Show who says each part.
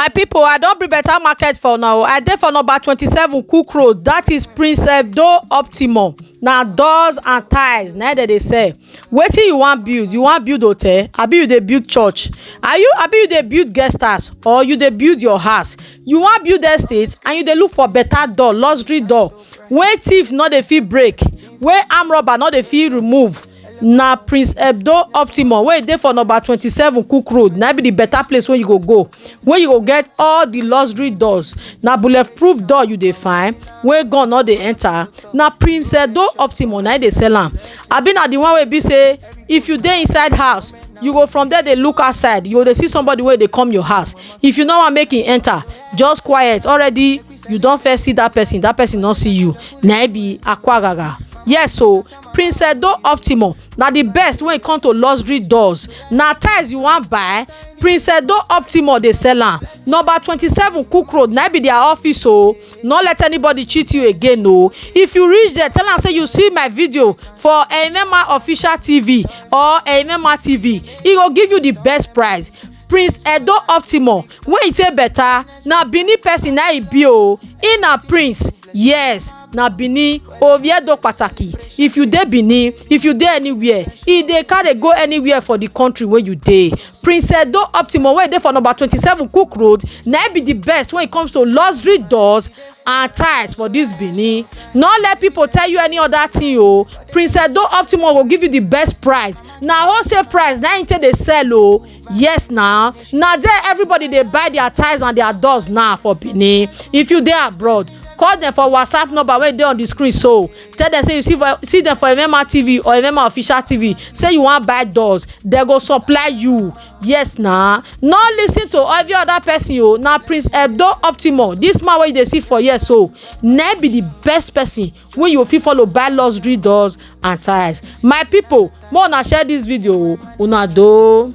Speaker 1: My people, I don bring better market for now. I dey for number 27 Cook Road. That is Prince Ebdo Optimum. Na doors and tiles na dem dey sell. Wetin you wan build? You wan build hotel? Abi you dey build church? Abi you dey build guest house or you dey build your house? You wan build estate and you dey look for better door, luxury door wey thief no dey fit break, wey armed robber no dey fit remove. Na Prince Ebdo Optimum wey dey for number 27 Cook Road na be the better place wey you go wey you go get all the luxury doors. Na bulletproof door you dey find wey gun no dey enter. Na Prince Ebdo Optimum na dey sell am. Abi na the one wey be say if you dey inside house, you go from there dey look outside, you go dey see somebody wey dey come your house. If you no wan make him enter, just quiet already, you don first see that person no see you. Na be akwagaga. Yes, so Prince Ebdo Optimum na the best when e come to luxury doors. Na tiles you wan buy, Prince Ebdo Optimum dey sell am. Number 27 Cook Road na be their office o. No let anybody cheat you again o. If you reach there, tell am say you see my video for Emema Official TV or Emema TV. E go give you the best price. Prince Ebdo Optimum wey e take better, na benin person na e be o. E na prince, yes, na benin oviedo pataki. If you dey benin, if you dey anywhere, e dey carry go anywhere for the country wey you dey. Prince Ebdo Optimum wey dey for number 27 Cook Road na be the best when it comes to luxury doors and tiles for this benin. No let people tell you any other thing o. Prince Ebdo Optimum go give you the best price. Na wholesale price na im take dey sell o. Yes, na there everybody dey buy their tiles and their doors now for benin. If you dey abroad, call them for WhatsApp number wey dey on the screen, so tell them say you see them for Emema TV or Emema Official TV, say you wan buy doors, they go supply you. Yes, na no listen to every other person o. Na Prince Ebdo Optimum, this man wey you dey see for here so, na be the best person wey you fit follow buy luxury doors and tiles. My people, make una share this video o. Una do.